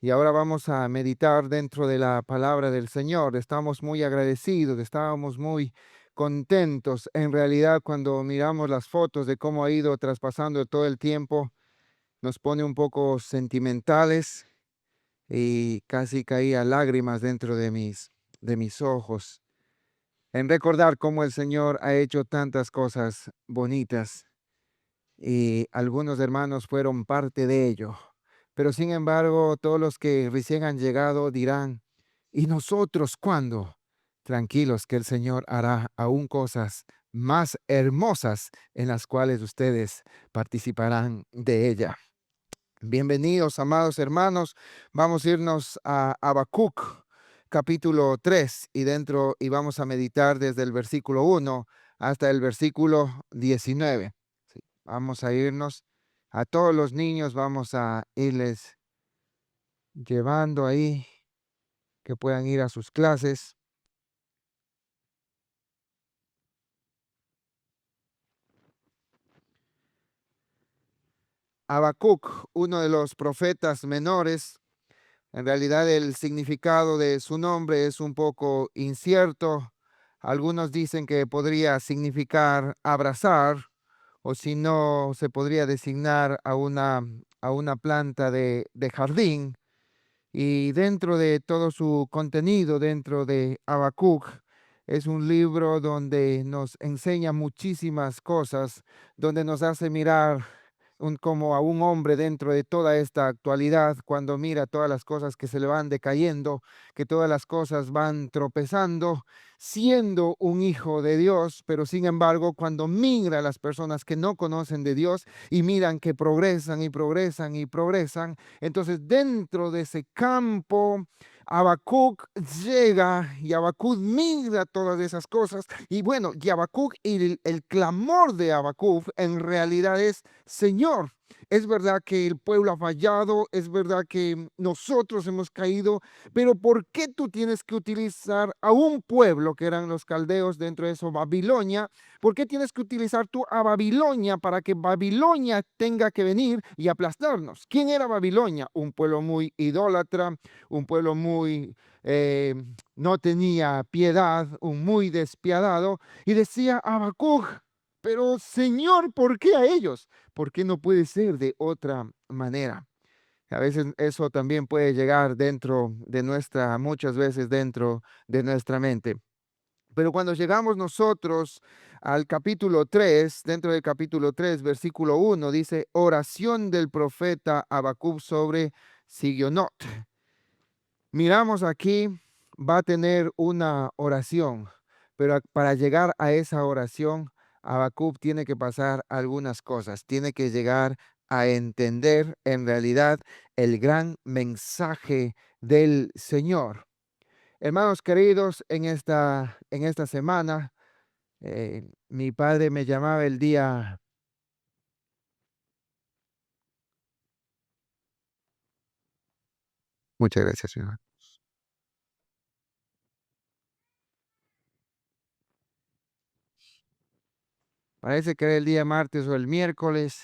Y ahora vamos a meditar dentro de la palabra del Señor. Estamos muy agradecidos, estábamos muy contentos. En realidad, cuando miramos las fotos de cómo ha ido traspasando todo el tiempo, nos pone un poco sentimentales y casi caía lágrimas dentro de mis ojos en recordar cómo el Señor ha hecho tantas cosas bonitas y algunos hermanos fueron parte de ello. Pero sin embargo, todos los que recién han llegado dirán, ¿y nosotros cuándo? Tranquilos, que el Señor hará aún cosas más hermosas en las cuales ustedes participarán de ella. Bienvenidos, amados hermanos. Vamos a irnos a Habacuc, capítulo 3, y vamos a meditar desde el versículo 1 hasta el versículo 19. Sí, vamos a irnos. A todos los niños vamos a irles llevando ahí, que puedan ir a sus clases. Habacuc, uno de los profetas menores. En realidad el significado de su nombre es un poco incierto. Algunos dicen que podría significar abrazar, o si no, se podría designar a una planta de jardín. Y dentro de todo su contenido, dentro de Habacuc, es un libro donde nos enseña muchísimas cosas, donde nos hace mirar como a un hombre dentro de toda esta actualidad, cuando mira todas las cosas que se le van decayendo, que todas las cosas van tropezando, siendo un hijo de Dios, pero sin embargo, cuando mira a las personas que no conocen de Dios y miran que progresan y progresan y progresan, entonces dentro de ese campo, Habacuc llega y Habacuc mira todas esas cosas. Y bueno, y Habacuc, y el clamor de Habacuc en realidad es: Señor, es verdad que el pueblo ha fallado, es verdad que nosotros hemos caído, pero ¿por qué tú tienes que utilizar a un pueblo que eran los caldeos, dentro de eso Babilonia? ¿Por qué tienes que utilizar tú a Babilonia para que Babilonia tenga que venir y aplastarnos? ¿Quién era Babilonia? Un pueblo muy idólatra, un pueblo muy no tenía piedad, un muy despiadado. Y decía Habacuc: pero Señor, ¿por qué a ellos? ¿Por qué no puede ser de otra manera? A veces eso también puede llegar dentro de muchas veces dentro de nuestra mente. Pero cuando llegamos nosotros al capítulo 3, dentro del capítulo 3, versículo 1, dice: oración del profeta Habacuc sobre Sigionot. Miramos aquí, va a tener una oración, pero para llegar a esa oración, Habacuc tiene que pasar algunas cosas. Tiene que llegar a entender en realidad el gran mensaje del Señor. Hermanos queridos, en esta semana, mi padre me llamaba el día. Muchas gracias, señor. Parece que era el día martes o el miércoles,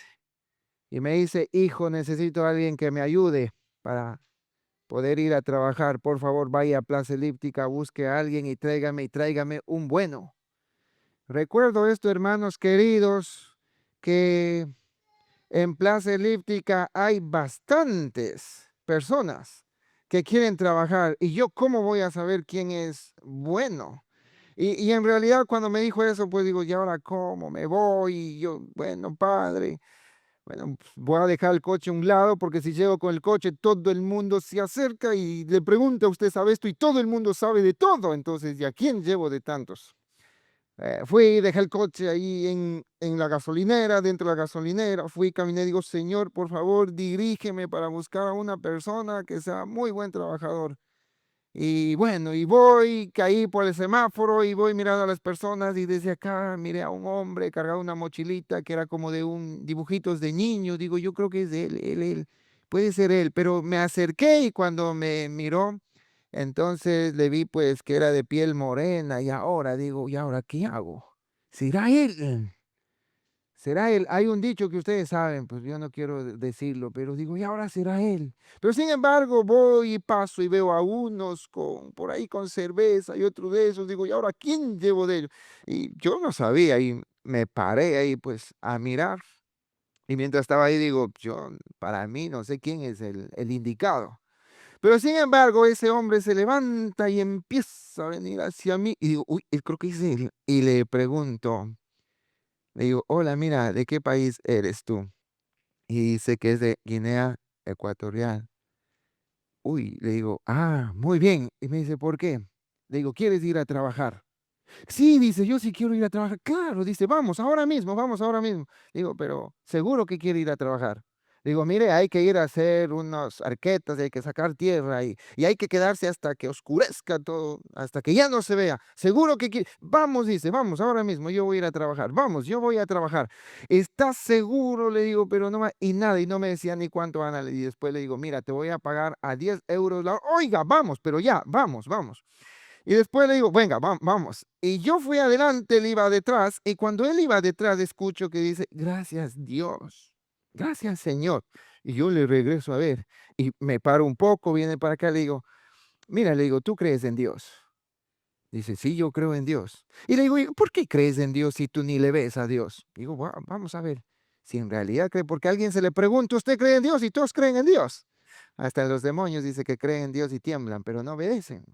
y me dice: hijo, necesito a alguien que me ayude para poder ir a trabajar. Por favor, vaya a Plaza Elíptica, busque a alguien y tráigame un bueno. Recuerdo esto, hermanos queridos, que en Plaza Elíptica hay bastantes personas que quieren trabajar, y yo, ¿cómo voy a saber quién es bueno? Y en realidad, cuando me dijo eso, pues digo: ¿y ahora cómo me voy? Y yo, bueno, padre, bueno, pues, voy a dejar el coche a un lado, porque si llego con el coche, todo el mundo se acerca y le pregunta: ¿usted sabe esto? Y todo el mundo sabe de todo. Entonces, ¿y a quién llevo de tantos? Fui, dejé el coche ahí en la gasolinera, dentro de la gasolinera. Fui, caminé, digo: Señor, por favor, dirígeme para buscar a una persona que sea muy buen trabajador. Y bueno, y voy, caí por el semáforo y voy mirando a las personas, y desde acá miré a un hombre cargado una mochilita que era como de un dibujitos de niño. Digo: yo creo que es él, puede ser él. Pero me acerqué, y cuando me miró, entonces le vi pues que era de piel morena. Y ahora digo: ¿y ahora qué hago? ¿Será él? ¿será él? Hay un dicho que ustedes saben, pues yo no quiero decirlo, pero digo, y ahora será él. Pero sin embargo, voy y paso y veo a unos por ahí con cerveza y otro de esos. Digo, ¿y ahora quién llevo de ellos? Y yo no sabía y me paré ahí pues a mirar. Y mientras estaba ahí, digo, yo, para mí, no sé quién es el indicado. Pero sin embargo, ese hombre se levanta y empieza a venir hacia mí. Y digo, uy, creo que es él. Y le digo, hola, mira, ¿de qué país eres tú? Y dice que es de Guinea Ecuatorial. Uy, le digo, ah, muy bien. Y me dice, ¿por qué? Le digo, ¿quieres ir a trabajar? Sí, dice, yo sí quiero ir a trabajar. Claro, dice, vamos ahora mismo. Digo, pero seguro que quiere ir a trabajar. Digo, mire, hay que ir a hacer unas arquetas, y hay que sacar tierra y hay que quedarse hasta que oscurezca todo, hasta que ya no se vea. Seguro que quiere. Vamos, dice, vamos ahora mismo, yo voy a ir a trabajar. Vamos, yo voy a trabajar. ¿Estás seguro? Le digo, pero no más. Y nada, y no me decía ni cuánto Ana. Y después le digo, mira, te voy a pagar a 10 euros la hora. Oiga, vamos, pero ya, vamos, vamos. Y después le digo, venga, vamos. Y yo fui adelante, él iba detrás, y cuando él iba detrás, escucho que dice, gracias Dios, gracias Señor. Y yo le regreso a ver, y me paro un poco, viene para acá, le digo, mira, le digo, ¿tú crees en Dios? Dice, sí, yo creo en Dios. Y le digo, "¿Y por qué crees en Dios si tú ni le ves a Dios?" Digo, Vamos a ver, si en realidad cree, porque a alguien se le pregunta, ¿usted cree en Dios? Y todos creen en Dios. Hasta los demonios dice que creen en Dios y tiemblan, pero no obedecen.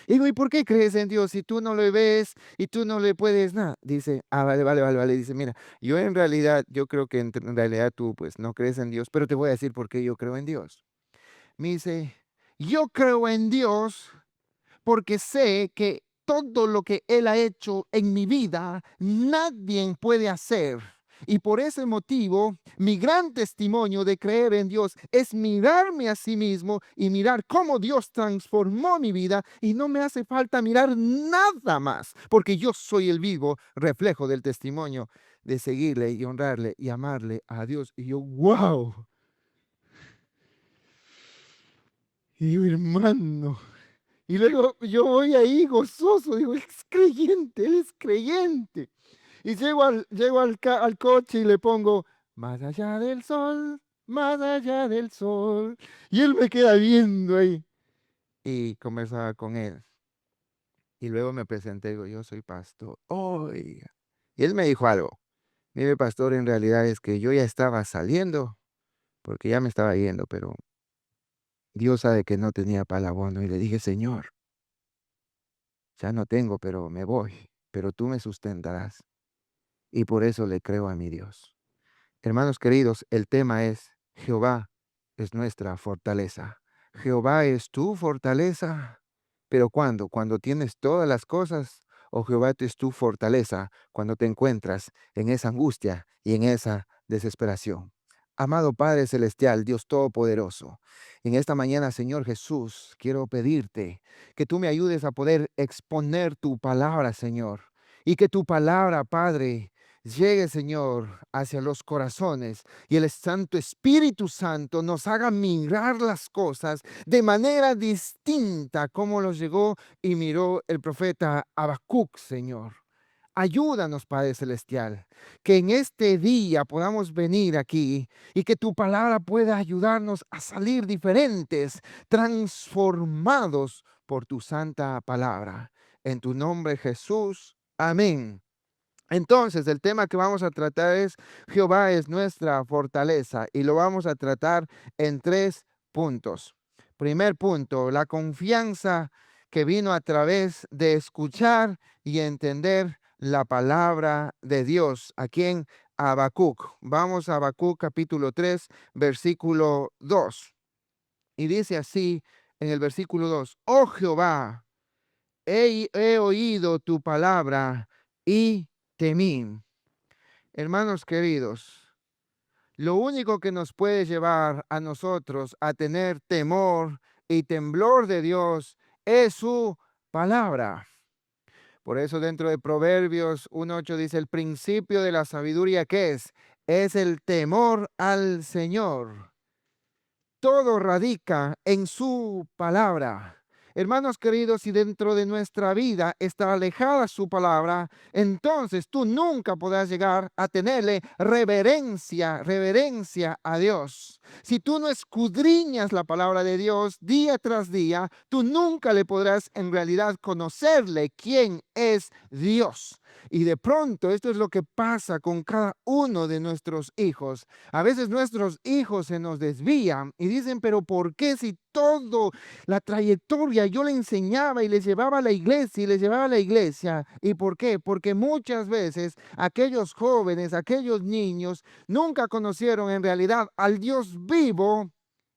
Digo, ¿y por qué crees en Dios si tú no lo ves y tú no le puedes nada? Dice, ah, vale, vale, vale, vale. Dice, mira, yo en realidad, yo creo que en realidad tú pues no crees en Dios, pero te voy a decir por qué yo creo en Dios. Me dice, yo creo en Dios porque sé que todo lo que Él ha hecho en mi vida, nadie puede hacer. Y por ese motivo, mi gran testimonio de creer en Dios es mirarme a sí mismo y mirar cómo Dios transformó mi vida y no me hace falta mirar nada más, porque yo soy el vivo reflejo del testimonio de seguirle y honrarle y amarle a Dios. Y yo, wow. Y yo, hermano. Y luego yo voy ahí gozoso, digo, es creyente, él es creyente. Y llego al coche y le pongo, más allá del sol, más allá del sol. Y él me queda viendo ahí. Y conversaba con él. Y luego me presenté, digo, yo soy pastor. Oiga. Y él me dijo algo. Mire, pastor, en realidad es que yo ya estaba saliendo, porque ya me estaba yendo, pero Dios sabe que no tenía para el abono. Y le dije, Señor, ya no tengo, pero me voy, pero tú me sustentarás. Y por eso le creo a mi Dios. Hermanos queridos, el tema es Jehová es nuestra fortaleza. Jehová es tu fortaleza. Pero ¿cuándo? Cuando tienes todas las cosas. O Jehová es tu fortaleza cuando te encuentras en esa angustia y en esa desesperación. Amado Padre Celestial, Dios Todopoderoso, en esta mañana, Señor Jesús, quiero pedirte que tú me ayudes a poder exponer tu palabra, Señor, y que tu palabra, Padre, llegue, Señor, hacia los corazones y el Santo Espíritu Santo nos haga mirar las cosas de manera distinta como los llegó y miró el profeta Habacuc, Señor. Ayúdanos, Padre Celestial, que en este día podamos venir aquí y que tu palabra pueda ayudarnos a salir diferentes, transformados por tu santa palabra. En tu nombre, Jesús. Amén. Entonces, el tema que vamos a tratar es Jehová es nuestra fortaleza y lo vamos a tratar en 3 puntos. Primer punto, la confianza que vino a través de escuchar y entender la palabra de Dios. Aquí en Habacuc. Vamos a Habacuc capítulo 3, versículo 2. Y dice así en el versículo 2: Oh Jehová, he oído tu palabra y temí. Hermanos queridos, lo único que nos puede llevar a nosotros a tener temor y temblor de Dios es su palabra. Por eso dentro de Proverbios 1:8 dice, el principio de la sabiduría, ¿qué es? Es el temor al Señor. Todo radica en su palabra. Hermanos queridos, si dentro de nuestra vida está alejada su palabra, entonces tú nunca podrás llegar a tenerle reverencia a Dios. Si tú no escudriñas la palabra de Dios día tras día, tú nunca le podrás en realidad conocerle quién es Dios. Y de pronto esto es lo que pasa con cada uno de nuestros hijos. A veces nuestros hijos se nos desvían y dicen, pero ¿por qué si todo la trayectoria yo le enseñaba y les llevaba a la iglesia y les llevaba a la iglesia? ¿Y por qué? Porque muchas veces aquellos jóvenes, aquellos niños nunca conocieron en realidad al Dios vivo.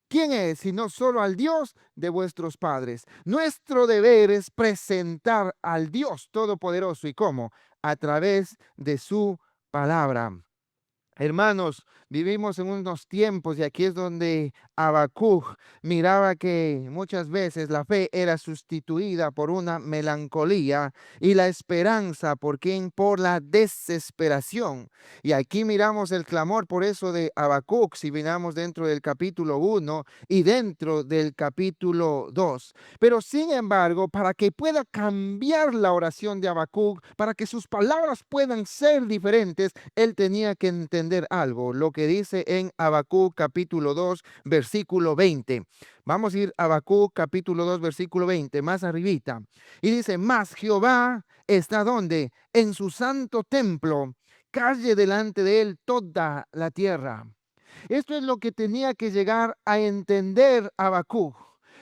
¿Quién es? Sino solo al Dios de vuestros padres. Nuestro deber es presentar al Dios Todopoderoso. ¿Y cómo? A través de su palabra. Hermanos, vivimos en unos tiempos y aquí es donde Habacuc miraba que muchas veces la fe era sustituida por una melancolía y la esperanza por quién, por la desesperación. Y aquí miramos el clamor por eso de Habacuc, si miramos dentro del capítulo 1 y dentro del capítulo 2. Pero sin embargo, para que pueda cambiar la oración de Habacuc, para que sus palabras puedan ser diferentes, él tenía que entender algo, lo que dice en Habacuc capítulo 2, versículo 20. Vamos a ir a Habacuc capítulo 2, versículo 20, más arribita. Y dice, mas Jehová está donde? En su santo templo, calle delante de él toda la tierra. Esto es lo que tenía que llegar a entender Habacuc.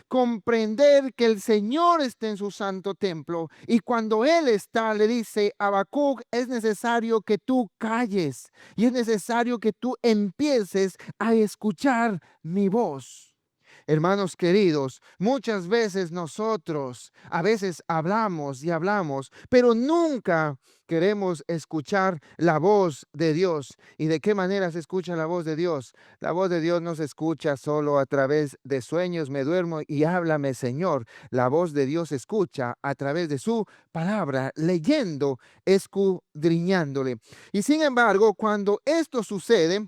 Comprender que el Señor está en su santo templo y cuando Él está, le dice a Habacuc, es necesario que tú calles y es necesario que tú empieces a escuchar mi voz. Hermanos queridos, muchas veces nosotros, a veces hablamos y hablamos, pero nunca queremos escuchar la voz de Dios. ¿Y de qué manera se escucha la voz de Dios? La voz de Dios no se escucha solo a través de sueños, me duermo y háblame, Señor. La voz de Dios se escucha a través de su palabra, leyendo, escudriñándole. Y sin embargo, cuando esto sucede,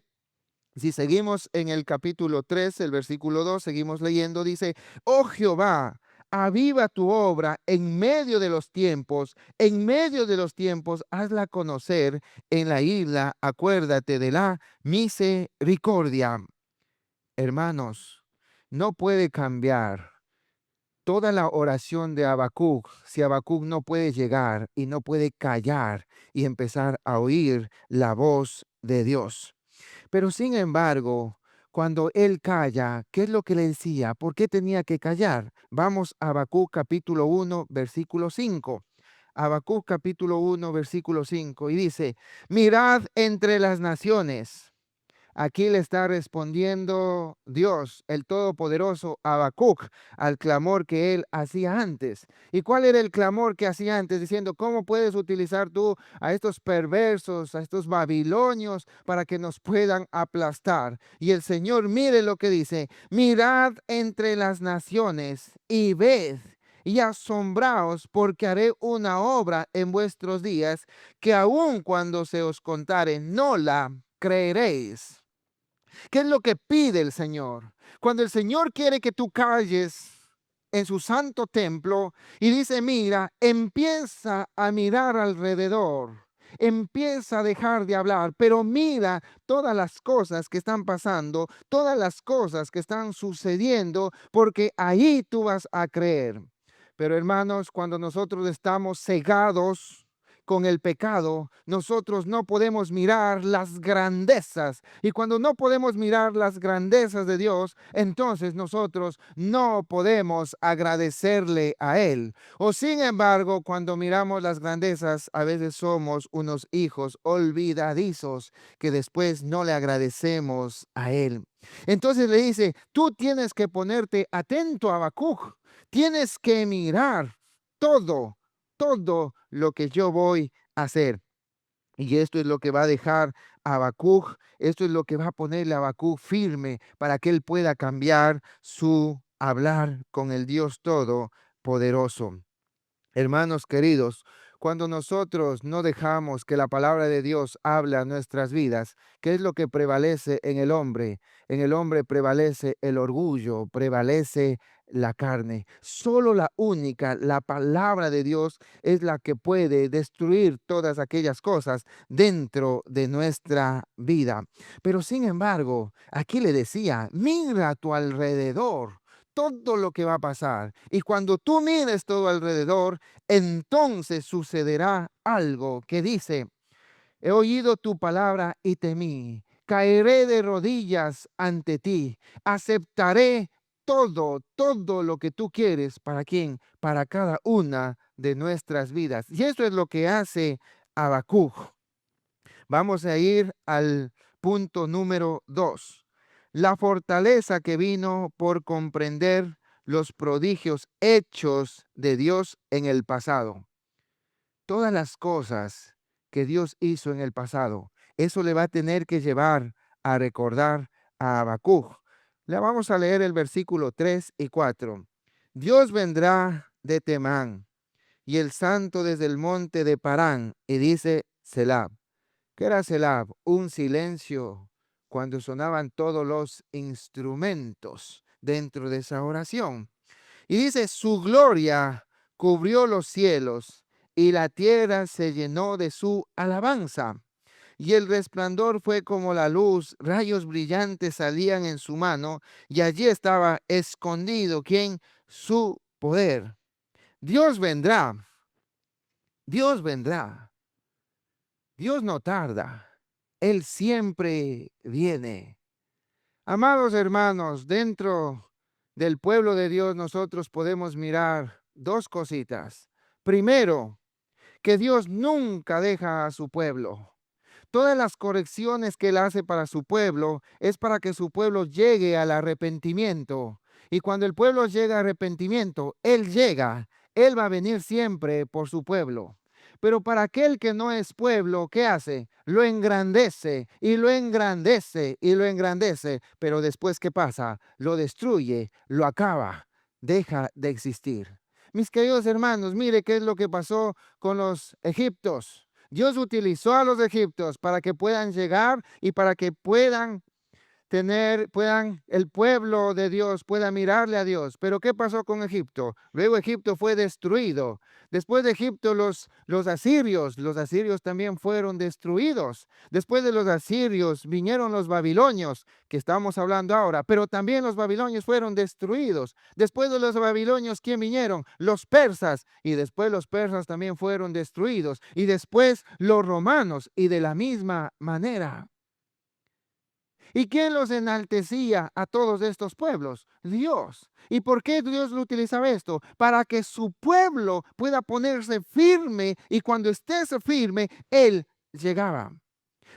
si seguimos en el capítulo 3, el versículo 2, seguimos leyendo, dice, oh Jehová, aviva tu obra en medio de los tiempos, hazla conocer en la isla, acuérdate de la misericordia. Hermanos, no puede cambiar toda la oración de Habacuc si Habacuc no puede llegar y no puede callar y empezar a oír la voz de Dios. Pero sin embargo, cuando él calla, ¿qué es lo que le decía? ¿Por qué tenía que callar? Vamos a Habacuc capítulo 1, versículo 5. Habacuc capítulo 1, versículo 5. Y dice, mirad entre las naciones. Aquí le está respondiendo Dios, el Todopoderoso, a Habacuc, al clamor que él hacía antes. ¿Y cuál era el clamor que hacía antes? Diciendo, ¿cómo puedes utilizar tú a estos perversos, a estos babilonios, para que nos puedan aplastar? Y el Señor, mire lo que dice, mirad entre las naciones y ved. Y asombraos porque haré una obra en vuestros días que aun cuando se os contare no la creeréis. ¿Qué es lo que pide el Señor? Cuando el Señor quiere que tú calles en su santo templo y dice, mira, empieza a mirar alrededor. Empieza a dejar de hablar, pero mira todas las cosas que están pasando, todas las cosas que están sucediendo, porque ahí tú vas a creer. Pero hermanos, cuando nosotros estamos cegados con el pecado, nosotros no podemos mirar las grandezas. Y cuando no podemos mirar las grandezas de Dios, entonces nosotros no podemos agradecerle a Él. O sin embargo, cuando miramos las grandezas, a veces somos unos hijos olvidadizos que después no le agradecemos a Él. Entonces le dice, tú tienes que ponerte atento a Habacuc, tienes que mirar todo lo que yo voy a hacer. Y esto es lo que va a dejar a Habacuc, esto es lo que va a ponerle a Habacuc firme para que él pueda cambiar su hablar con el Dios Todopoderoso. Hermanos queridos, cuando nosotros no dejamos que la palabra de Dios hable a nuestras vidas, ¿qué es lo que prevalece en el hombre? En el hombre prevalece el orgullo, prevalece la carne. Solo la única, la palabra de Dios es la que puede destruir todas aquellas cosas dentro de nuestra vida. Pero sin embargo, aquí le decía, mira a tu alrededor todo lo que va a pasar. Y cuando tú mires todo alrededor, entonces sucederá algo que dice, he oído tu palabra y temí. Caeré de rodillas ante ti. Aceptaré todo lo que tú quieres. ¿Para quién? Para cada una de nuestras vidas. Y eso es lo que hace Habacuc. Vamos a ir al punto número 2. La fortaleza que vino por comprender los prodigios hechos de Dios en el pasado. Todas las cosas que Dios hizo en el pasado, eso le va a tener que llevar a recordar a Habacuc. Le vamos a leer el versículo 3 y 4. Dios vendrá de Temán y el santo desde el monte de Parán, y dice Selab. ¿Qué era Selab? Un silencio cuando sonaban todos los instrumentos dentro de esa oración. Y dice, su gloria cubrió los cielos y la tierra se llenó de su alabanza. Y el resplandor fue como la luz, rayos brillantes salían en su mano y allí estaba escondido, ¿quién? Su poder. Dios vendrá, Dios vendrá, Dios no tarda, Él siempre viene. Amados hermanos, dentro del pueblo de Dios nosotros podemos mirar dos cositas. Primero, que Dios nunca deja a su pueblo. Todas las correcciones que Él hace para su pueblo es para que su pueblo llegue al arrepentimiento. Y cuando el pueblo llega al arrepentimiento, Él llega. Él va a venir siempre por su pueblo. Pero para aquel que no es pueblo, ¿qué hace? Lo engrandece y lo engrandece y lo engrandece. Pero después, ¿qué pasa? Lo destruye, lo acaba, deja de existir. Mis queridos hermanos, mire qué es lo que pasó con los egipcios. Dios utilizó a los egipcios para que puedan llegar y para que el pueblo de Dios pueda mirarle a Dios. Pero ¿qué pasó con Egipto? Luego Egipto fue destruido. Después de Egipto los asirios también fueron destruidos. Después de los asirios vinieron los babilonios, que estamos hablando ahora, pero también los babilonios fueron destruidos. Después de los babilonios, ¿quién vinieron? Los persas, y después los persas también fueron destruidos. Y después los romanos, y de la misma manera. ¿Y quién los enaltecía a todos estos pueblos? Dios. ¿Y por qué Dios lo utilizaba esto? Para que su pueblo pueda ponerse firme y cuando estés firme, Él llegaba.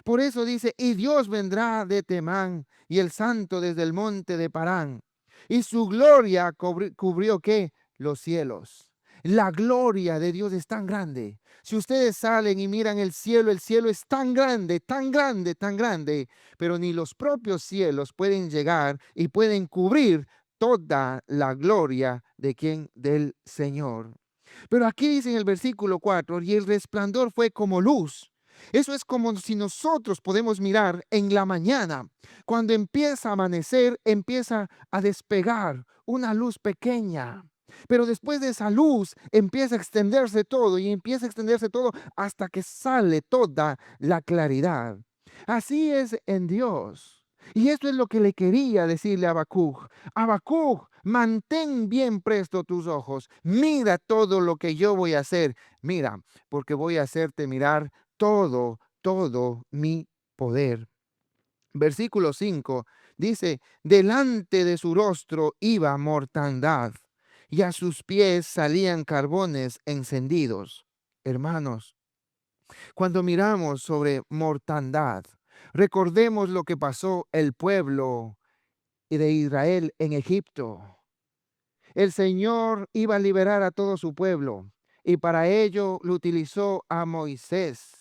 Por eso dice, y Dios vendrá de Temán y el santo desde el monte de Parán. Y su gloria cubrió ¿qué? Los cielos. La gloria de Dios es tan grande. Si ustedes salen y miran el cielo es tan grande, tan grande, tan grande, pero ni los propios cielos pueden llegar y pueden cubrir toda la gloria de quien del Señor. Pero aquí dice en el versículo 4, y el resplandor fue como luz. Eso es como si nosotros podemos mirar en la mañana, cuando empieza a amanecer, empieza a despegar una luz pequeña. Pero después de esa luz empieza a extenderse todo y empieza a extenderse todo hasta que sale toda la claridad. Así es en Dios. Y esto es lo que le quería decirle a Habacuc. Habacuc, mantén bien presto tus ojos. Mira todo lo que yo voy a hacer. Mira, porque voy a hacerte mirar todo mi poder. Versículo 5 dice, delante de su rostro iba mortandad y a sus pies salían carbones encendidos. Hermanos, cuando miramos sobre mortandad, recordemos lo que pasó el pueblo de Israel en Egipto. El Señor iba a liberar a todo su pueblo y para ello lo utilizó a Moisés.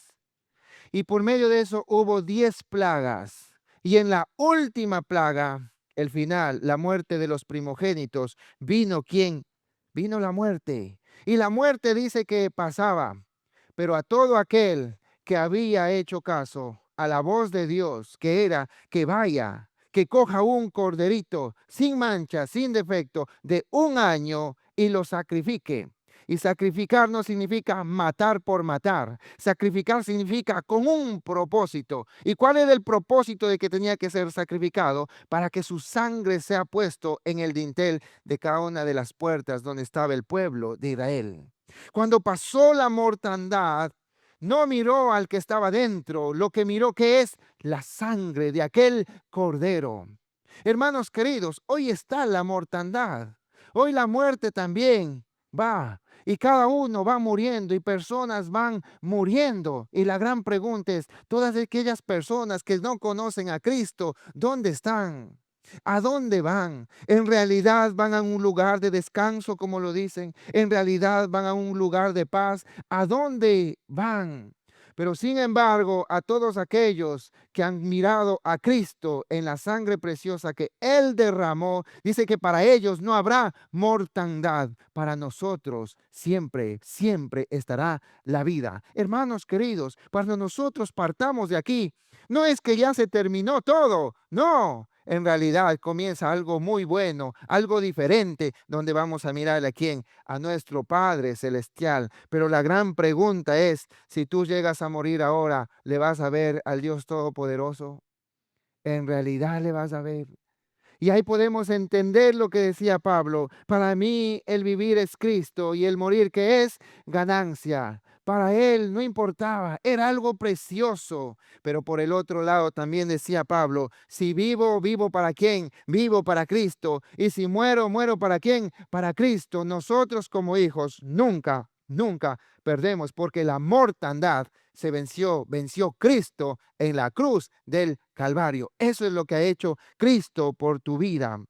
Y por medio de eso hubo 10 plagas. Y en la última plaga, el final, la muerte de los primogénitos, vino ¿quién? Vino la muerte. Y la muerte dice que pasaba, pero a todo aquel que había hecho caso a la voz de Dios, que era que vaya, que coja un corderito sin mancha, sin defecto, de 1 año y lo sacrifique. Y sacrificar no significa matar por matar. Sacrificar significa con un propósito. ¿Y cuál era el propósito de que tenía que ser sacrificado? Para que su sangre sea puesto en el dintel de cada una de las puertas donde estaba el pueblo de Israel. Cuando pasó la mortandad, no miró al que estaba dentro, lo que miró que es la sangre de aquel cordero. Hermanos queridos, hoy está la mortandad. Hoy la muerte también va. Y cada uno va muriendo y personas van muriendo. Y la gran pregunta es, todas aquellas personas que no conocen a Cristo, ¿dónde están? ¿A dónde van? ¿En realidad van a un lugar de descanso, como lo dicen? ¿En realidad van a un lugar de paz? ¿A dónde van? Pero sin embargo, a todos aquellos que han mirado a Cristo en la sangre preciosa que Él derramó, dice que para ellos no habrá mortandad. Para nosotros siempre, siempre estará la vida. Hermanos queridos, cuando nosotros partamos de aquí, no es que ya se terminó todo, no. En realidad comienza algo muy bueno, algo diferente, donde vamos a mirar a quién, a nuestro Padre Celestial. Pero la gran pregunta es, si tú llegas a morir ahora, ¿le vas a ver al Dios Todopoderoso? ¿En realidad le vas a ver? Y ahí podemos entender lo que decía Pablo. Para mí el vivir es Cristo y el morir que es ganancia. Para él no importaba, era algo precioso. Pero por el otro lado también decía Pablo, si vivo, vivo para quién? Vivo para Cristo. Y si muero, muero para quién? Para Cristo. Nosotros como hijos nunca, nunca perdemos porque la mortandad se venció Cristo en la cruz del Calvario. Eso es lo que ha hecho Cristo por tu vida.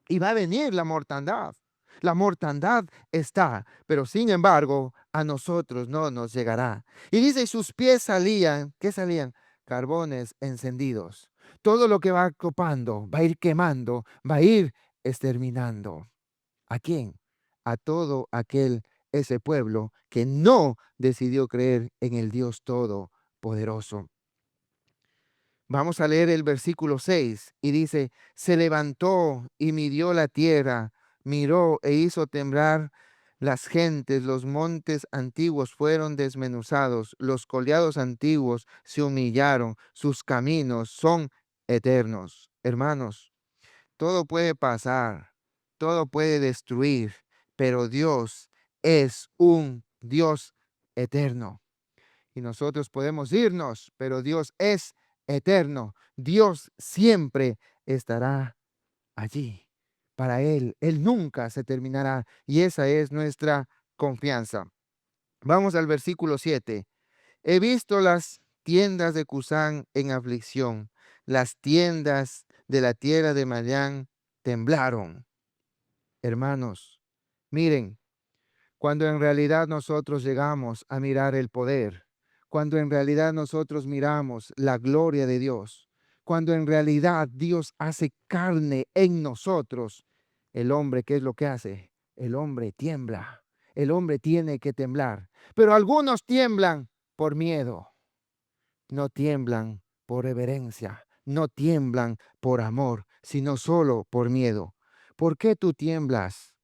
Y va a venir la mortandad. La mortandad está, pero sin embargo, a nosotros no nos llegará. Y dice, sus pies salían, ¿qué salían? Carbones encendidos. Todo lo que va copando, va a ir quemando, va a ir exterminando. ¿A quién? A todo ese pueblo que no decidió creer en el Dios Todopoderoso. Vamos a leer el versículo 6 y dice, se levantó y midió la tierra, miró e hizo temblar las gentes, los montes antiguos fueron desmenuzados, los collados antiguos se humillaron, sus caminos son eternos. Hermanos, todo puede pasar, todo puede destruir, pero Dios es un Dios eterno. Y nosotros podemos irnos, pero Dios es eterno. Dios siempre estará allí. Para Él nunca se terminará. Y esa es nuestra confianza. Vamos al versículo 7. He visto las tiendas de Cusán en aflicción. Las tiendas de la tierra de Madián temblaron. Hermanos, miren, cuando en realidad nosotros llegamos a mirar el poder, cuando en realidad nosotros miramos la gloria de Dios, cuando en realidad Dios hace carne en nosotros, el hombre, ¿qué es lo que hace? El hombre tiembla, el hombre tiene que temblar, pero algunos tiemblan por miedo, no tiemblan por reverencia, no tiemblan por amor, sino solo por miedo. ¿Por qué tú tiemblas?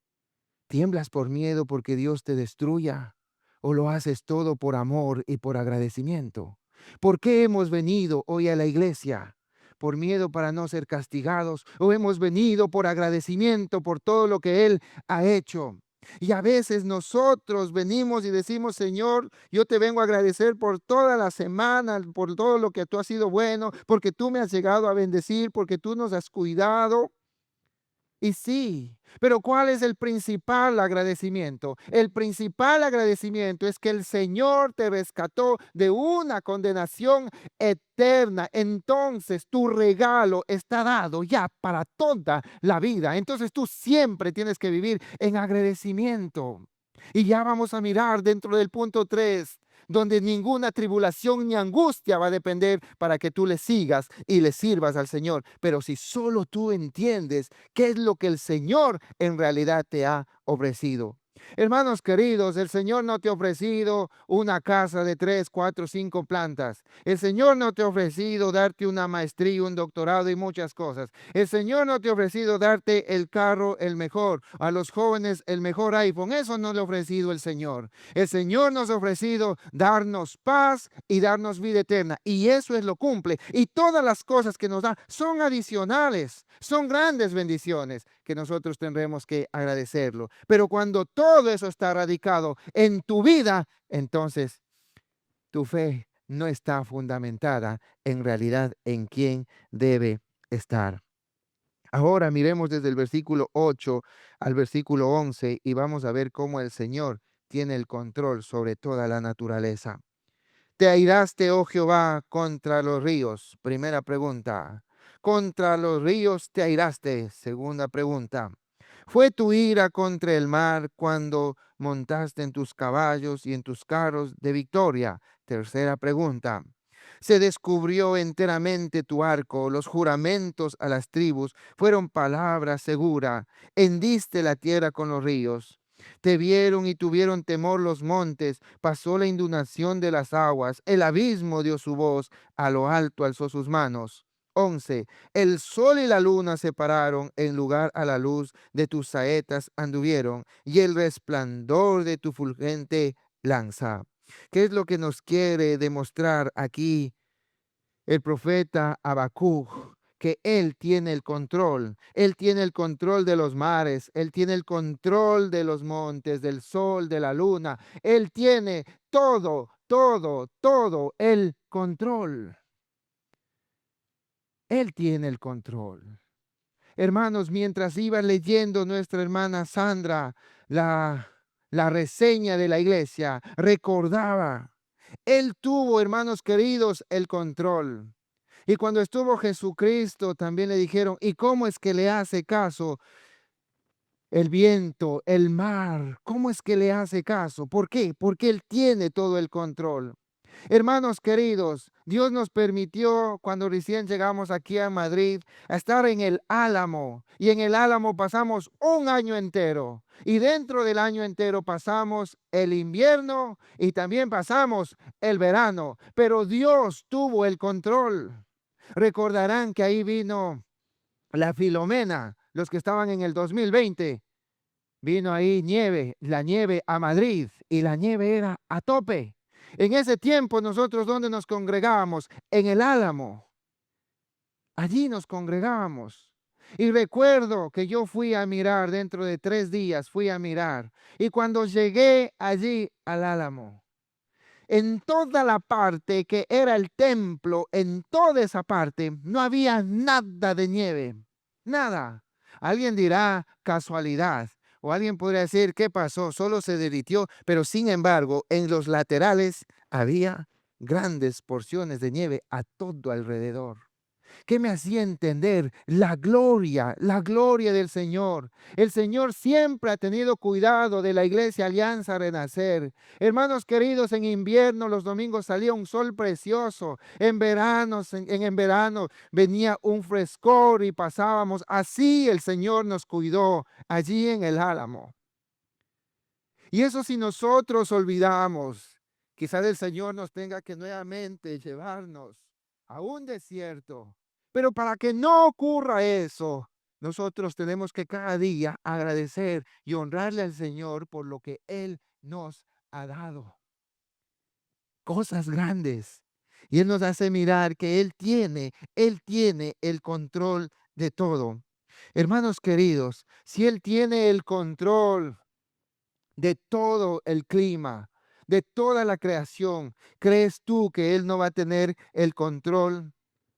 ¿Tiemblas por miedo porque Dios te destruya? ¿O lo haces todo por amor y por agradecimiento? ¿Por qué hemos venido hoy a la iglesia? ¿Por miedo para no ser castigados? ¿O hemos venido por agradecimiento por todo lo que Él ha hecho? Y a veces nosotros venimos y decimos, Señor, yo te vengo a agradecer por toda la semana, por todo lo que tú has sido bueno, porque tú me has llegado a bendecir, porque tú nos has cuidado. Y sí, pero ¿cuál es el principal agradecimiento? El principal agradecimiento es que el Señor te rescató de una condenación eterna. Entonces tu regalo está dado ya para toda la vida. Entonces tú siempre tienes que vivir en agradecimiento. Y ya vamos a mirar dentro del punto 3, donde ninguna tribulación ni angustia va a depender para que tú le sigas y le sirvas al Señor. Pero si solo tú entiendes qué es lo que el Señor en realidad te ha ofrecido. Hermanos queridos, el Señor no te ha ofrecido una casa de 3, 4, 5 plantas. El Señor no te ha ofrecido darte una maestría, un doctorado y muchas cosas. El Señor no te ha ofrecido darte el carro, el mejor, a los jóvenes el mejor iPhone. Eso no le ha ofrecido el Señor. El Señor nos ha ofrecido darnos paz y darnos vida eterna. Y eso es lo cumple. Y todas las cosas que nos da son adicionales. Son grandes bendiciones que nosotros tendremos que agradecerlo. Pero cuando todo eso está radicado en tu vida, entonces tu fe no está fundamentada en realidad en quién debe estar. Ahora miremos desde el versículo 8 al versículo 11 y vamos a ver cómo el Señor tiene el control sobre toda la naturaleza. ¿Te airaste, oh Jehová, contra los ríos? Primera pregunta. ¿Contra los ríos te airaste? Segunda pregunta. ¿Fue tu ira contra el mar cuando montaste en tus caballos y en tus carros de victoria? Tercera pregunta. ¿Se descubrió enteramente tu arco? Los juramentos a las tribus fueron palabra segura. Hendiste la tierra con los ríos. Te vieron y tuvieron temor los montes, pasó la inundación de las aguas, el abismo dio su voz, a lo alto alzó sus manos. 11. El sol y la luna se pararon, en lugar a la luz de tus saetas anduvieron, y el resplandor de tu fulgente lanza. ¿Qué es lo que nos quiere demostrar aquí el profeta Habacuc? Que él tiene el control. Él tiene el control de los mares. Él tiene el control de los montes, del sol, de la luna. Él tiene todo el control. Él tiene el control. Hermanos, mientras iba leyendo nuestra hermana Sandra la reseña de la iglesia, recordaba, él tuvo, hermanos queridos, el control. Y cuando estuvo Jesucristo, también le dijeron, ¿y cómo es que le hace caso el viento, el mar? ¿Cómo es que le hace caso? ¿Por qué? Porque Él tiene todo el control. Hermanos queridos, Dios nos permitió cuando recién llegamos aquí a Madrid a estar en el Álamo, y en el Álamo pasamos un año entero, y dentro del año entero pasamos el invierno y también pasamos el verano, pero Dios tuvo el control. Recordarán que ahí vino la Filomena, los que estaban en el 2020. Vino ahí nieve, la nieve a Madrid, y la nieve era a tope. En ese tiempo nosotros, ¿dónde nos congregábamos? En el Álamo. Allí nos congregábamos. Y recuerdo que yo fui a mirar, dentro de 3 días fui a mirar. Y cuando llegué allí al Álamo, en toda la parte que era el templo, en toda esa parte, no había nada de nieve. Nada. Alguien dirá casualidad. O alguien podría decir, ¿qué pasó? Solo se derritió. Pero sin embargo, en los laterales había grandes porciones de nieve a todo alrededor. ¿Qué me hacía entender? La gloria del Señor. El Señor siempre ha tenido cuidado de la iglesia Alianza Renacer. Hermanos queridos, en invierno los domingos salía un sol precioso. En verano venía un frescor y pasábamos. Así el Señor nos cuidó allí en el Álamo. Y eso si nosotros olvidamos, quizás el Señor nos tenga que nuevamente llevarnos a un desierto. Pero para que no ocurra eso, nosotros tenemos que cada día agradecer y honrarle al Señor por lo que Él nos ha dado. Cosas grandes. Y Él nos hace mirar que Él tiene el control de todo. Hermanos queridos, si Él tiene el control de todo el clima, de toda la creación, ¿crees tú que Él no va a tener el control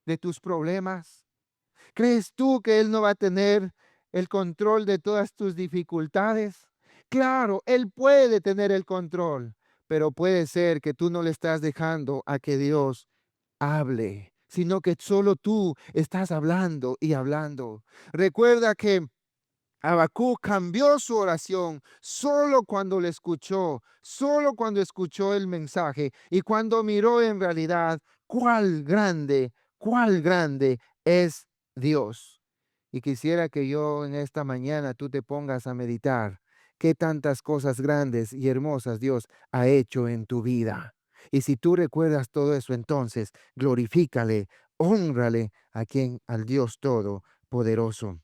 de tus problemas? ¿Crees tú que Él no va a tener el control de todas tus dificultades? Claro, Él puede tener el control, pero puede ser que tú no le estás dejando a que Dios hable, sino que solo tú estás hablando y hablando. Recuerda que Habacuc cambió su oración solo cuando le escuchó, solo cuando escuchó el mensaje y cuando miró en realidad cuál grande es Dios. Y quisiera que yo en esta mañana tú te pongas a meditar qué tantas cosas grandes y hermosas Dios ha hecho en tu vida. Y si tú recuerdas todo eso, entonces glorifícale, hónrale al Dios Todopoderoso.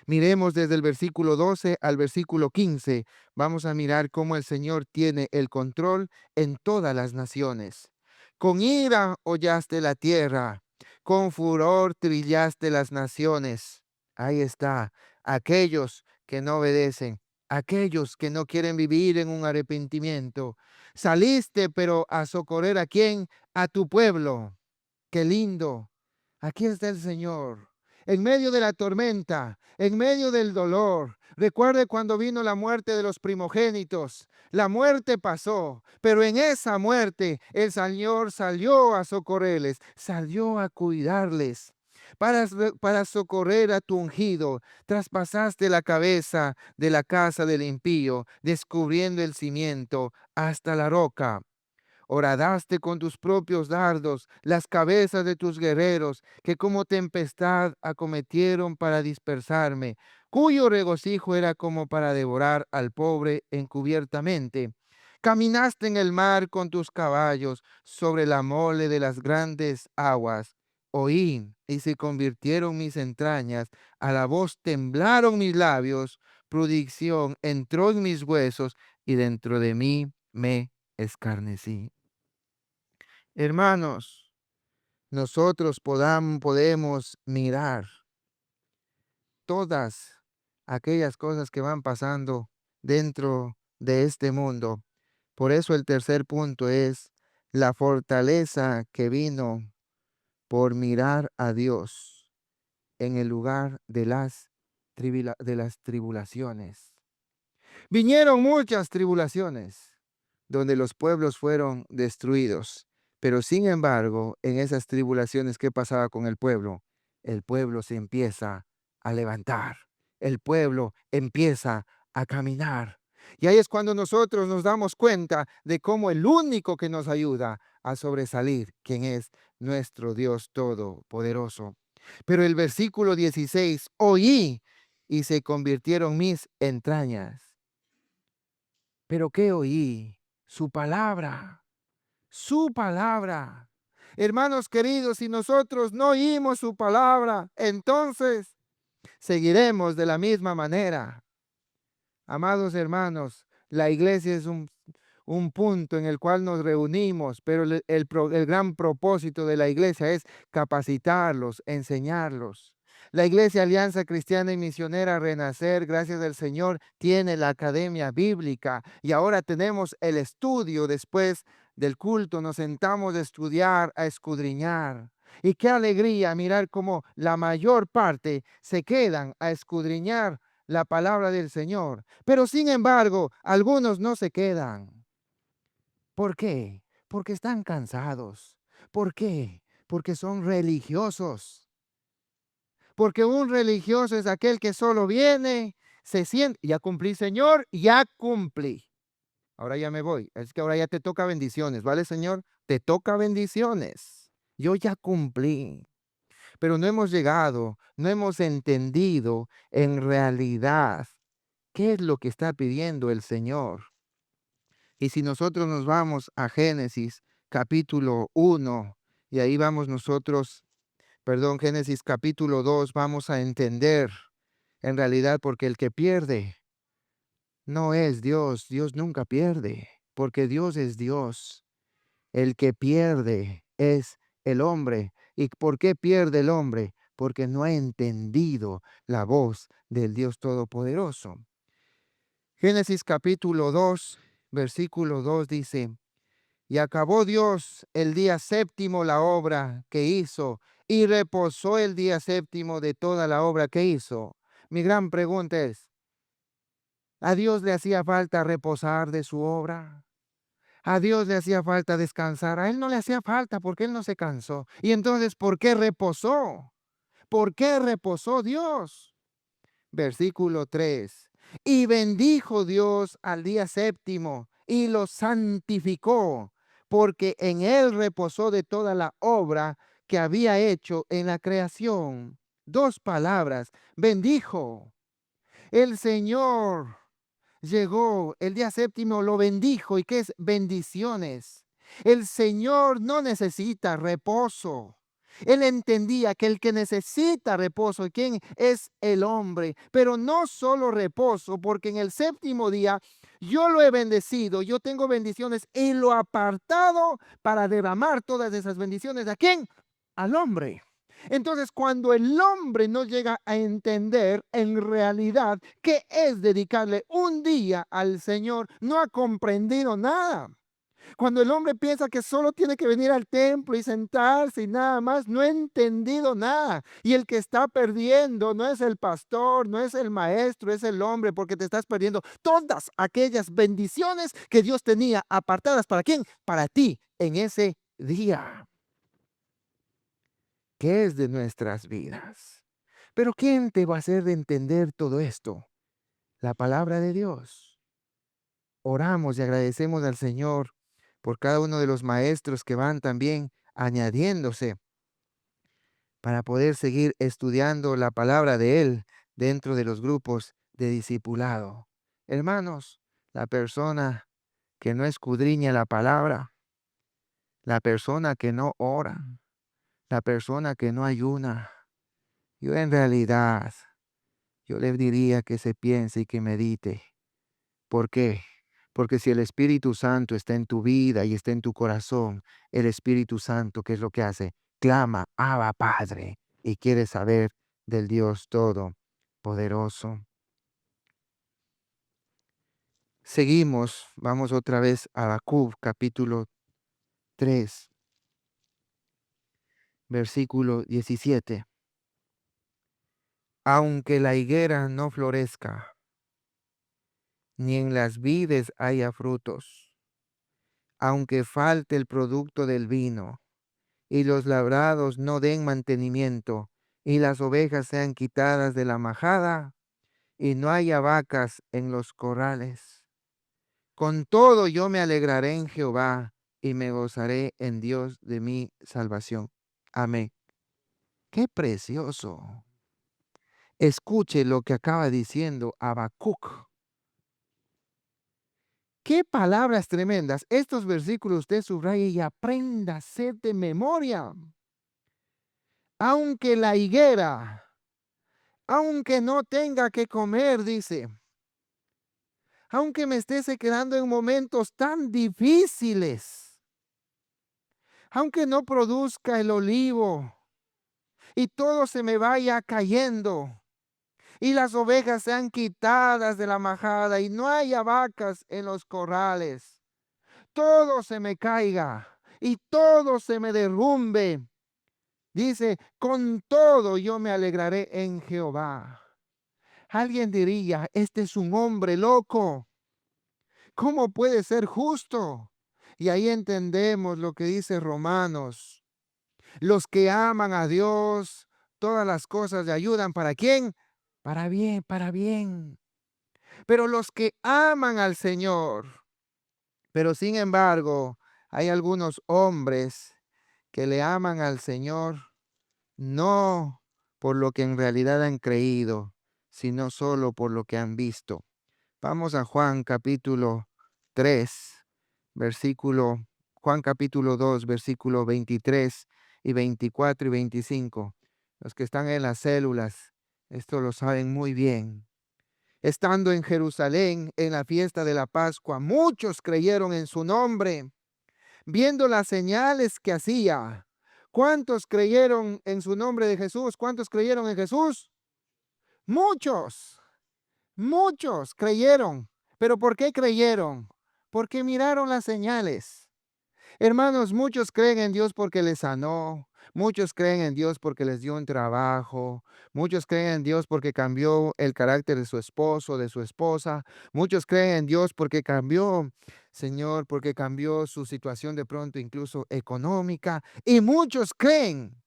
Miremos desde el versículo 12 al versículo 15. Vamos a mirar cómo el Señor tiene el control en todas las naciones. Con ira hollaste la tierra, con furor trillaste las naciones. Ahí está, aquellos que no obedecen, aquellos que no quieren vivir en un arrepentimiento. Saliste, pero a socorrer a quién? A tu pueblo. Qué lindo. Aquí está el Señor. En medio de la tormenta, en medio del dolor. Recuerde cuando vino la muerte de los primogénitos. La muerte pasó, pero en esa muerte el Señor salió a socorrerles, salió a cuidarles. Para socorrer a tu ungido, traspasaste la cabeza de la casa del impío, descubriendo el cimiento hasta la roca. Horadaste con tus propios dardos las cabezas de tus guerreros, que como tempestad acometieron para dispersarme, cuyo regocijo era como para devorar al pobre encubiertamente. Caminaste en el mar con tus caballos sobre la mole de las grandes aguas. Oí y se convirtieron mis entrañas, a la voz temblaron mis labios, prudición entró en mis huesos y dentro de mí me escarnecí. Hermanos, nosotros podemos mirar todas aquellas cosas que van pasando dentro de este mundo. Por eso el tercer punto es la fortaleza que vino por mirar a Dios en el lugar de de las tribulaciones. Vinieron muchas tribulaciones donde los pueblos fueron destruidos. Pero sin embargo, en esas tribulaciones, ¿qué pasaba con el pueblo? El pueblo se empieza a levantar. El pueblo empieza a caminar. Y ahí es cuando nosotros nos damos cuenta de cómo el único que nos ayuda a sobresalir, quien es nuestro Dios Todopoderoso. Pero el versículo 16, oí y se convirtieron mis entrañas. ¿Pero qué oí? Su palabra, su palabra. Hermanos queridos, si nosotros no oímos su palabra, entonces seguiremos de la misma manera. Amados hermanos, la iglesia es un punto en el cual nos reunimos, pero el gran propósito de la iglesia es capacitarlos, enseñarlos. La Iglesia Alianza Cristiana y Misionera Renacer, gracias al Señor, tiene la academia bíblica y ahora tenemos el estudio después del culto. Nos sentamos a estudiar, a escudriñar. Y qué alegría mirar cómo la mayor parte se quedan a escudriñar la palabra del Señor. Pero sin embargo, algunos no se quedan. ¿Por qué? Porque están cansados. ¿Por qué? Porque son religiosos. Porque un religioso es aquel que solo viene, se siente, ya cumplí, Señor, ya cumplí. Ahora ya me voy. Es que ahora ya te toca bendiciones, ¿vale, Señor? Te toca bendiciones. Yo ya cumplí. Pero no hemos llegado, no hemos entendido en realidad qué es lo que está pidiendo el Señor. Y si nosotros nos vamos a Génesis capítulo 1, y ahí vamos nosotros, perdón, Génesis capítulo 2, vamos a entender en realidad porque el que pierde no es Dios, Dios nunca pierde, porque Dios es Dios. El que pierde es el hombre. ¿Y por qué pierde el hombre? Porque no ha entendido la voz del Dios Todopoderoso. Génesis capítulo 2, versículo 2 dice, y acabó Dios el día séptimo la obra que hizo, y reposó el día séptimo de toda la obra que hizo. Mi gran pregunta es, ¿a Dios le hacía falta reposar de su obra? ¿A Dios le hacía falta descansar? A Él no le hacía falta porque Él no se cansó. Y entonces, ¿por qué reposó? ¿Por qué reposó Dios? Versículo 3. Y bendijo Dios al día séptimo y lo santificó, porque en él reposó de toda la obra que había hecho en la creación. Dos palabras, bendijo. El Señor llegó el día séptimo, lo bendijo. ¿Y qué es? Bendiciones. El Señor no necesita reposo. Él entendía que el que necesita reposo, ¿quién es? El hombre. Pero no solo reposo, porque en el séptimo día yo lo he bendecido, yo tengo bendiciones y lo he apartado para derramar todas esas bendiciones. ¿A quién? Al hombre. Entonces, cuando el hombre no llega a entender en realidad qué es dedicarle un día al Señor, no ha comprendido nada. Cuando el hombre piensa que solo tiene que venir al templo y sentarse y nada más, no ha entendido nada. Y el que está perdiendo no es el pastor, no es el maestro, es el hombre, porque te estás perdiendo todas aquellas bendiciones que Dios tenía apartadas. ¿Para quién? Para ti en ese día. ¿Qué es de nuestras vidas? Pero ¿quién te va a hacer de entender todo esto? La palabra de Dios. Oramos y agradecemos al Señor por cada uno de los maestros que van también añadiéndose para poder seguir estudiando la palabra de Él dentro de los grupos de discipulado. Hermanos, la persona que no escudriña la palabra, la persona que no ora, la persona que no ayuna, yo en realidad, yo le diría que se piense y que medite. ¿Por qué? Porque si el Espíritu Santo está en tu vida y está en tu corazón, el Espíritu Santo, ¿qué es lo que hace? Clama, Abba, Padre, y quiere saber del Dios Todopoderoso. Seguimos, vamos otra vez a Habacuc, capítulo 3, versículo 17. Aunque la higuera no florezca, ni en las vides haya frutos, aunque falte el producto del vino, y los labrados no den mantenimiento, y las ovejas sean quitadas de la majada, y no haya vacas en los corrales. Con todo yo me alegraré en Jehová, y me gozaré en Dios de mi salvación. Amén. Qué precioso. Escuche lo que acaba diciendo Habacuc. Qué palabras tremendas. Estos versículos usted subraya y apréndase de memoria. Aunque la higuera, aunque no tenga que comer, dice, aunque me esté quedando en momentos tan difíciles, aunque no produzca el olivo y todo se me vaya cayendo y las ovejas sean quitadas de la majada y no haya vacas en los corrales, todo se me caiga y todo se me derrumbe. Dice, con todo yo me alegraré en Jehová. Alguien diría, este es un hombre loco. ¿Cómo puede ser justo? Y ahí entendemos lo que dice Romanos. Los que aman a Dios, todas las cosas le ayudan. ¿Para quién? Para bien, para bien. Pero los que aman al Señor, pero sin embargo, hay algunos hombres que le aman al Señor no por lo que en realidad han creído, sino solo por lo que han visto. Vamos a Juan capítulo 3, Juan capítulo 2, versículo 23 y 24 y 25. Los que están en las células, esto lo saben muy bien. Estando en Jerusalén en la fiesta de la Pascua, muchos creyeron en su nombre, viendo las señales que hacía. ¿Cuántos creyeron en su nombre de Jesús? ¿Cuántos creyeron en Jesús? Muchos. Muchos creyeron. ¿Pero por qué creyeron? Porque miraron las señales. Hermanos, muchos creen en Dios porque les sanó. Muchos creen en Dios porque les dio un trabajo. Muchos creen en Dios porque cambió el carácter de su esposo, de su esposa. Muchos creen en Dios porque cambió, Señor, porque cambió su situación de pronto incluso económica. Y muchos creen.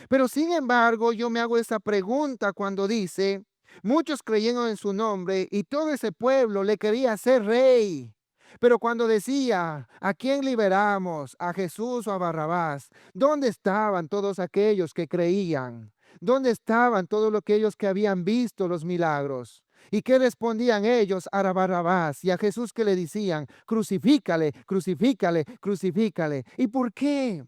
Pero sin embargo, yo me hago esa pregunta cuando dice, muchos creyeron en su nombre y todo ese pueblo le quería hacer rey. Pero cuando decía, ¿a quién liberamos? ¿A Jesús o a Barrabás? ¿Dónde estaban todos aquellos que creían? ¿Dónde estaban todos aquellos que habían visto los milagros? ¿Y qué respondían ellos a Barrabás? Y a Jesús, ¿qué le decían? Crucifícale, crucifícale, crucifícale. ¿Y por qué?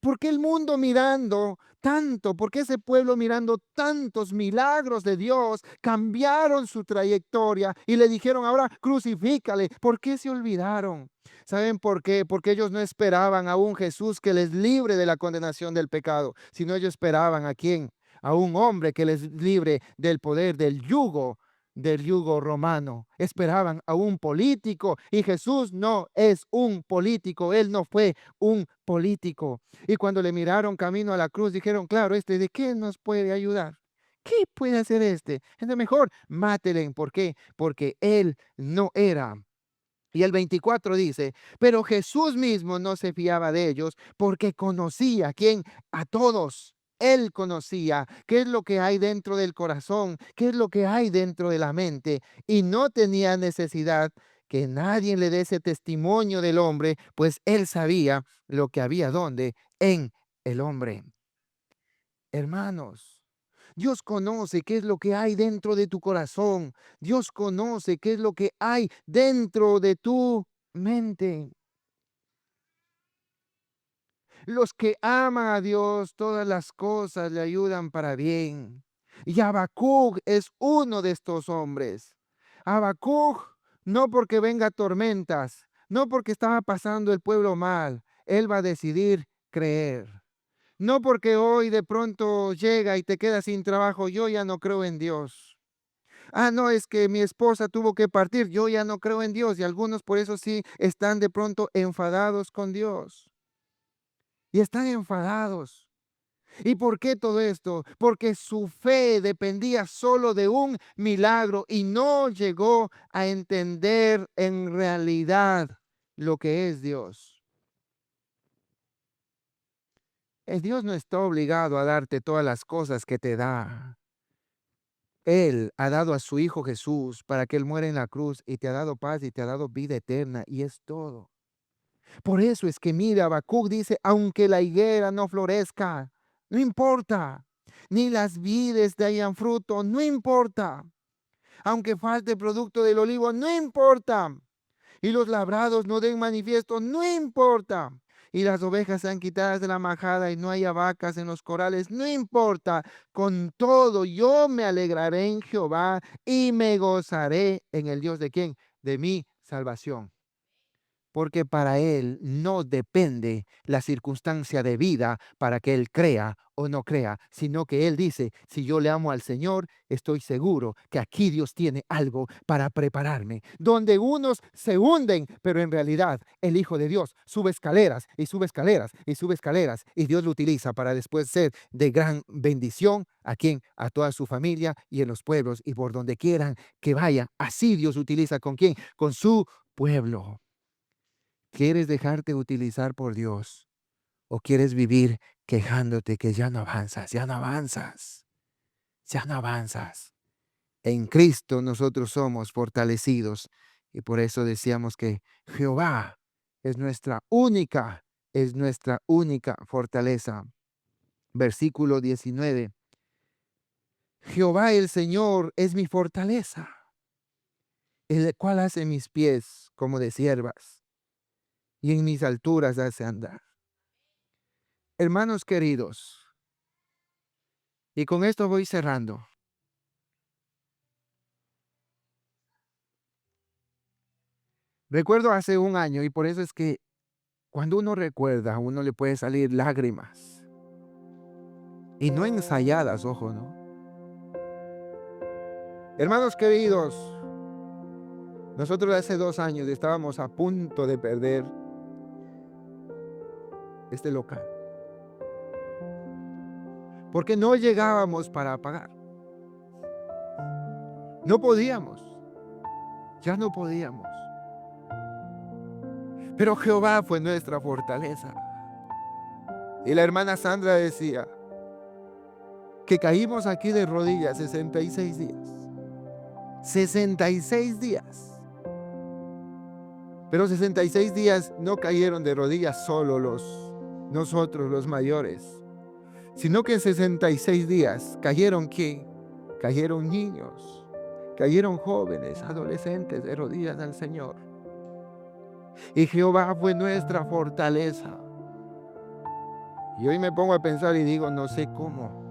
¿Por qué el mundo mirando tanto? ¿Por qué ese pueblo mirando tantos milagros de Dios cambiaron su trayectoria y le dijeron ahora crucifícale? ¿Por qué se olvidaron? ¿Saben por qué? Porque ellos no esperaban a un Jesús que les libre de la condenación del pecado, sino ellos esperaban a quién? A un hombre que les libre del poder del yugo romano. Esperaban a un político y Jesús no es un político, él no fue un político. Y cuando le miraron camino a la cruz, dijeron, claro, este, ¿de qué nos puede ayudar? ¿Qué puede hacer este? Entonces mejor mátele. ¿Por qué? Porque él no era. Y el 24 dice, pero Jesús mismo no se fiaba de ellos porque conocía, ¿quién? A todos. Él conocía qué es lo que hay dentro del corazón, qué es lo que hay dentro de la mente, y no tenía necesidad que nadie le dé ese testimonio del hombre, pues él sabía lo que había donde en el hombre. Hermanos, Dios conoce qué es lo que hay dentro de tu corazón. Dios conoce qué es lo que hay dentro de tu mente. Los que aman a Dios, todas las cosas le ayudan para bien. Y Habacuc es uno de estos hombres. Habacuc, no porque venga tormentas, no porque estaba pasando el pueblo mal, él va a decidir creer. No porque hoy de pronto llega y te quedas sin trabajo, yo ya no creo en Dios. Ah, no, es que mi esposa tuvo que partir, yo ya no creo en Dios. Y algunos por eso sí están de pronto enfadados con Dios. Y están enfadados. ¿Y por qué todo esto? Porque su fe dependía solo de un milagro y no llegó a entender en realidad lo que es Dios. El Dios no está obligado a darte todas las cosas que te da. Él ha dado a su Hijo Jesús para que Él muera en la cruz y te ha dado paz y te ha dado vida eterna y es todo. Por eso es que mira, Habacuc dice, aunque la higuera no florezca, no importa, ni las vides hayan fruto, no importa, aunque falte producto del olivo, no importa, y los labrados no den manifiesto, no importa. Y las ovejas sean quitadas de la majada y no haya vacas en los corrales, no importa. Con todo yo me alegraré en Jehová y me gozaré en el Dios de quién, de mi salvación. Porque para él no depende la circunstancia de vida para que él crea o no crea, sino que él dice, si yo le amo al Señor, estoy seguro que aquí Dios tiene algo para prepararme. Donde unos se hunden, pero en realidad el Hijo de Dios sube escaleras y sube escaleras y sube escaleras y Dios lo utiliza para después ser de gran bendición a quien, a toda su familia y en los pueblos y por donde quieran que vaya. Así Dios utiliza con quién, con su pueblo. ¿Quieres dejarte utilizar por Dios o quieres vivir quejándote que ya no avanzas, ya no avanzas, ya no avanzas? En Cristo nosotros somos fortalecidos y por eso decíamos que Jehová es nuestra única fortaleza. Versículo 19. Jehová el Señor es mi fortaleza, el cual hace mis pies como de siervas y en mis alturas hace andar. Hermanos queridos, y con esto voy cerrando. Recuerdo hace un año y por eso es que cuando uno recuerda, a uno le puede salir lágrimas. Y no ensayadas, ojo, ¿no? Hermanos queridos, nosotros hace 2 años estábamos a punto de perder este local. Porque no llegábamos para pagar. No podíamos. Ya no podíamos. Pero Jehová fue nuestra fortaleza. Y la hermana Sandra decía que caímos aquí de rodillas 66 días. 66 días. Pero 66 días no cayeron de rodillas solo nosotros los mayores, sino que en 66 días cayeron ¿quién? Cayeron niños, Cayeron jóvenes, adolescentes de rodillas al Señor. Y Jehová fue nuestra fortaleza. Y hoy me pongo a pensar y digo, no sé cómo.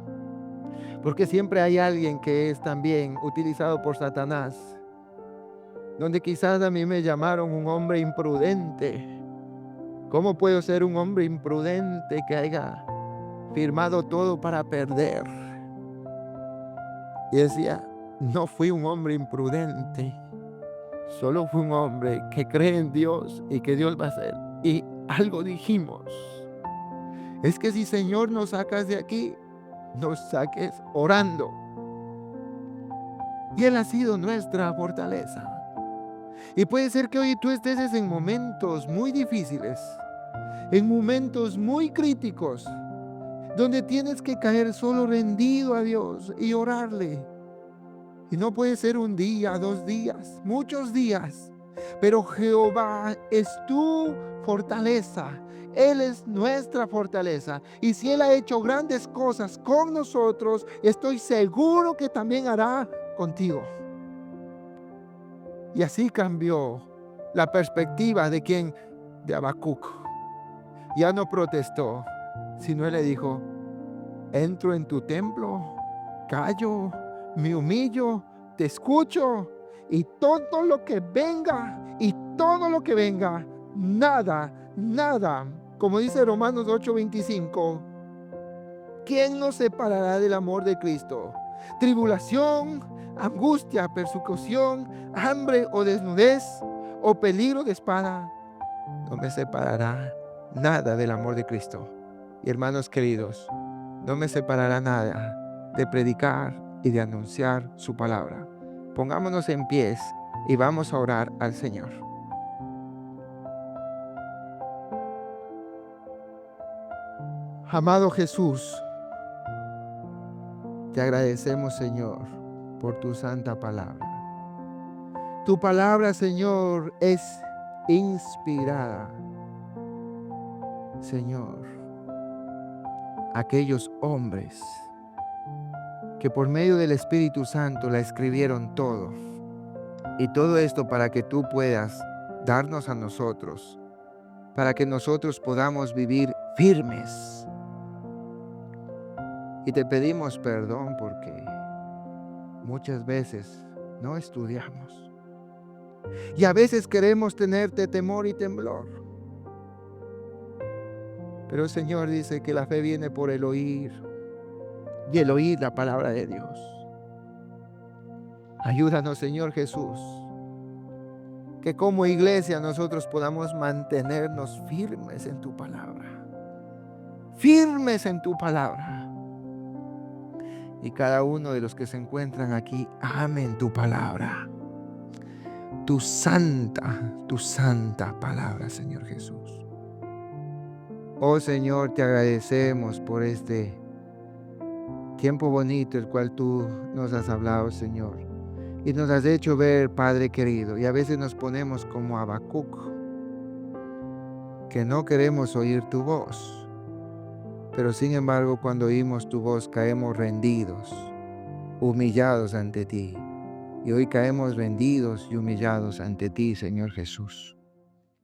Porque siempre hay alguien que es también utilizado por Satanás. Donde quizás a mí me llamaron un hombre imprudente. ¿Cómo puedo ser un hombre imprudente que haya firmado todo para perder? Y decía, no fui un hombre imprudente. Solo fui un hombre que cree en Dios y que Dios va a hacer. Y algo dijimos. Es que si Señor nos sacas de aquí, nos saques orando. Y Él ha sido nuestra fortaleza. Y puede ser que hoy tú estés en momentos muy difíciles, en momentos muy críticos, donde tienes que caer solo rendido a Dios y orarle. Y no puede ser un día, 2 días, muchos días. Pero Jehová es tu fortaleza. Él es nuestra fortaleza. Y si Él ha hecho grandes cosas con nosotros, estoy seguro que también hará contigo. Y así cambió la perspectiva de quien, de Habacuc. Ya no protestó, sino él le dijo, entro en tu templo, callo, me humillo, te escucho, y todo lo que venga, nada, como dice Romanos 8:25, ¿quién nos separará del amor de Cristo? Tribulación, angustia, persecución, hambre o desnudez, o peligro de espada, no me separará nada del amor de Cristo. Y hermanos queridos, no me separará nada de predicar y de anunciar su palabra. Pongámonos en pies y vamos a orar al Señor. Amado Jesús, te agradecemos, Señor, por tu santa palabra. Tu palabra, Señor, es inspirada. Señor, aquellos hombres que por medio del Espíritu Santo la escribieron todo. Y todo esto para que tú puedas darnos a nosotros, para que nosotros podamos vivir firmes. Y te pedimos perdón porque muchas veces no estudiamos. Y a veces queremos tenerte temor y temblor. Pero el Señor dice que la fe viene por el oír, y el oír la palabra de Dios. Ayúdanos, Señor Jesús, que como iglesia nosotros podamos mantenernos firmes en tu palabra. Firmes en tu palabra. Y cada uno de los que se encuentran aquí, amen tu palabra. Tu santa palabra, Señor Jesús. Oh Señor, te agradecemos por este tiempo bonito el cual tú nos has hablado, Señor. Y nos has hecho ver, Padre querido, y a veces nos ponemos como Habacuc, que no queremos oír tu voz. Pero sin embargo, cuando oímos tu voz, caemos rendidos, humillados ante ti. Y hoy caemos rendidos y humillados ante ti, Señor Jesús.